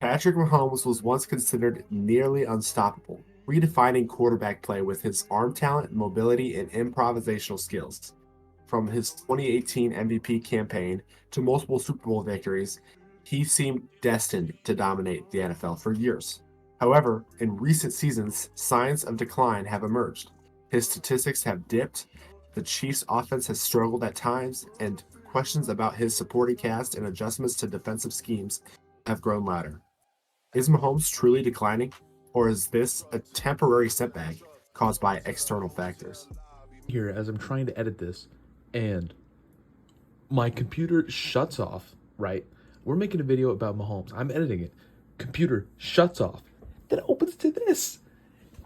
Patrick Mahomes was once considered nearly unstoppable, redefining quarterback play with his arm talent, mobility, and improvisational skills. From his 2018 MVP campaign to multiple Super Bowl victories, he seemed destined to dominate the NFL for years. However, in recent seasons, signs of decline have emerged. His statistics have dipped, the Chiefs' offense has struggled at times, and questions about his supporting cast and adjustments to defensive schemes have grown louder. Is Mahomes truly declining, or is this a temporary setback caused by external factors? Here, as I'm trying to edit this, and my computer shuts off, right? We're making a video about Mahomes. I'm editing it. Computer shuts off. Then it opens to this.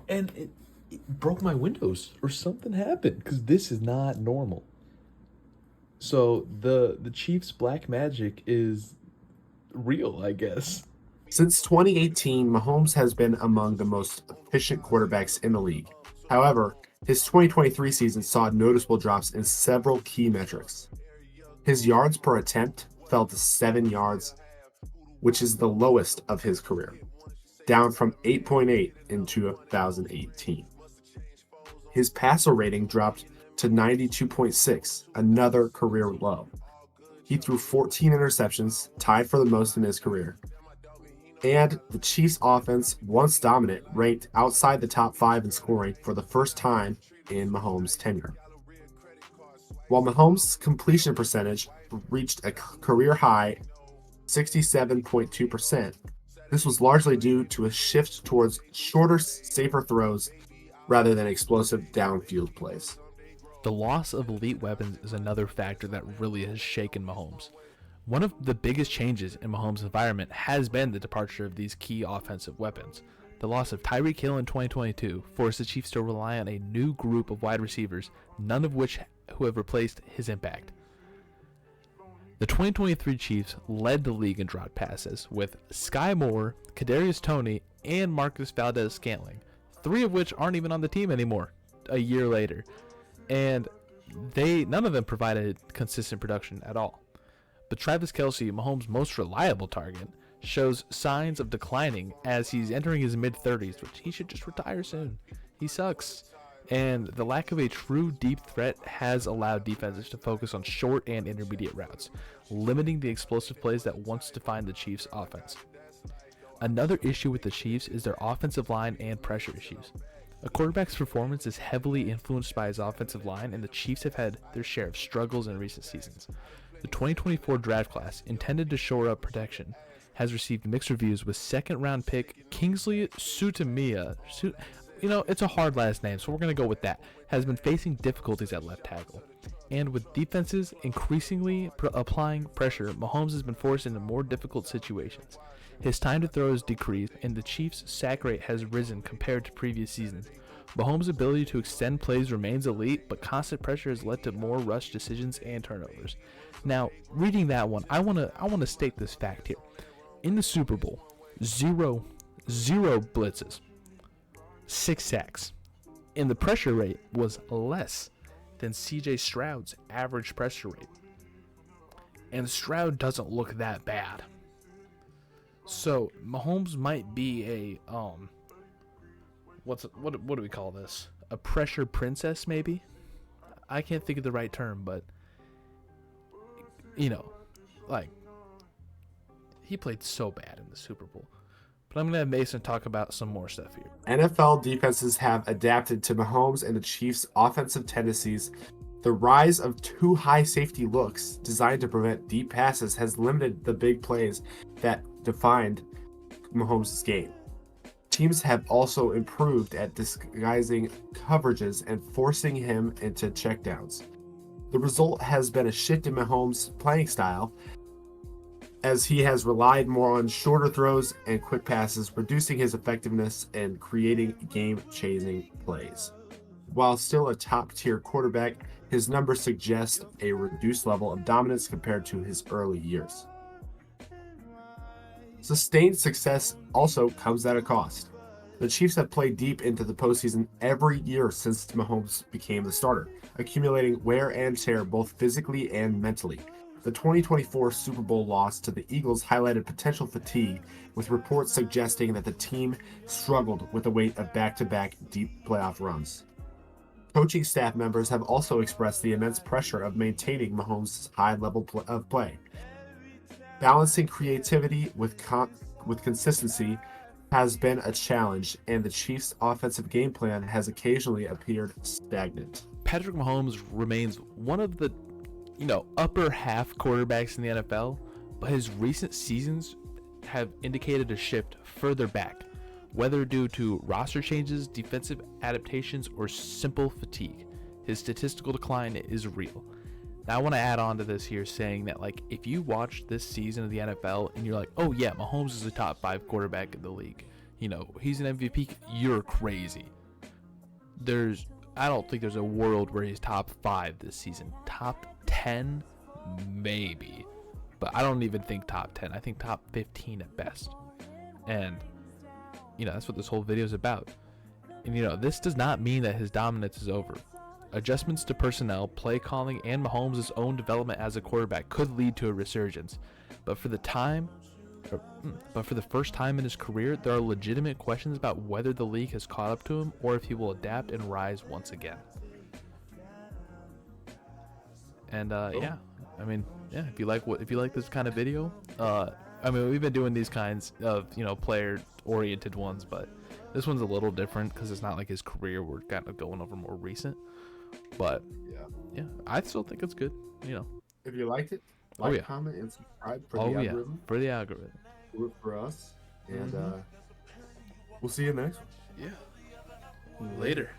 And it broke my Windows or something happened because this is not normal. So the Chiefs' black magic is real, I guess. Since 2018, Mahomes has been among the most efficient quarterbacks in the league. However, his 2023 season saw noticeable drops in several key metrics. His yards per attempt fell to 7 yards, which is the lowest of his career, down from 8.8 in 2018. His passer rating dropped to 92.6, another career low. He threw 14 interceptions, tied for the most in his career. And the Chiefs' offense, once dominant, ranked outside the top 5 in scoring for the first time in Mahomes' tenure. While Mahomes' completion percentage reached a career high 67.2%, this was largely due to a shift towards shorter, safer throws rather than explosive downfield plays. The loss of elite weapons is another factor that really has shaken Mahomes. One of the biggest changes in Mahomes' environment has been the departure of these key offensive weapons. The loss of Tyreek Hill in 2022 forced the Chiefs to rely on a new group of wide receivers, none of which who have replaced his impact. The 2023 Chiefs led the league in dropped passes with Sky Moore, Kadarius Toney, and Marcus Valdez-Scantling, 3 of which aren't even on the team anymore a year later, and none of them provided consistent production at all. But Travis Kelce, Mahomes' most reliable target, shows signs of declining as he's entering his mid-30s, which he should just retire soon. He sucks. And the lack of a true deep threat has allowed defenses to focus on short and intermediate routes, limiting the explosive plays that once defined the Chiefs' offense. Another issue with the Chiefs is their offensive line and pressure issues. A quarterback's performance is heavily influenced by his offensive line, and the Chiefs have had their share of struggles in recent seasons. The 2024 draft class, intended to shore up protection, has received mixed reviews, with second-round pick Kingsley Sutamia, it's a hard last name, so we're going to go with that, has been facing difficulties at left tackle. And with defenses increasingly applying pressure, Mahomes has been forced into more difficult situations. His time to throw has decreased, and the Chiefs' sack rate has risen compared to previous seasons. Mahomes' ability to extend plays remains elite, but constant pressure has led to more rush decisions and turnovers. Now, reading that one, I want to state this fact here. In the Super Bowl, zero blitzes, 6 sacks, and the pressure rate was less than CJ Stroud's average pressure rate. And Stroud doesn't look that bad. So Mahomes might be a what do we call this? A pressure princess, maybe? I can't think of the right term, but he played so bad in the Super Bowl. But I'm going to have Mason talk about some more stuff here. NFL defenses have adapted to Mahomes and the Chiefs' offensive tendencies. The rise of 2 high safety looks designed to prevent deep passes has limited the big plays that defined Mahomes' game. Teams have also improved at disguising coverages and forcing him into checkdowns. The result has been a shift in Mahomes' playing style, as he has relied more on shorter throws and quick passes, reducing his effectiveness and creating game-changing plays. While still a top-tier quarterback, his numbers suggest a reduced level of dominance compared to his early years. Sustained success also comes at a cost. The Chiefs have played deep into the postseason every year since Mahomes became the starter, accumulating wear and tear both physically and mentally. The 2024 Super Bowl loss to the Eagles highlighted potential fatigue, with reports suggesting that the team struggled with the weight of back-to-back deep playoff runs. Coaching staff members have also expressed the immense pressure of maintaining Mahomes' high level of play. Balancing creativity with consistency has been a challenge, and the Chiefs' offensive game plan has occasionally appeared stagnant. Patrick Mahomes remains one of the, upper half quarterbacks in the NFL, but his recent seasons have indicated a shift further back, whether due to roster changes, defensive adaptations, or simple fatigue. His statistical decline is real. Now I want to add on to this here, saying that if you watch this season of the NFL and you're like, oh yeah, Mahomes is a top 5 quarterback in the league, he's an MVP, you're crazy. I don't think there's a world where he's top 5 this season. Top 10, maybe, but I don't even think top 10. I think top 15 at best. And that's what this whole video is about. And this does not mean that his dominance is over. Adjustments to personnel, play calling, and Mahomes' own development as a quarterback could lead to a resurgence. But for the first time in his career, there are legitimate questions about whether the league has caught up to him or if he will adapt and rise once again. And if you like this kind of video, we've been doing these kinds of player-oriented ones, but this one's a little different because it's not like his career. We're kind of going over more recent. But yeah, I still think it's good. If you liked it, comment, and subscribe for the algorithm. For the algorithm. Do it for us, and we'll see you next one. Yeah. Later.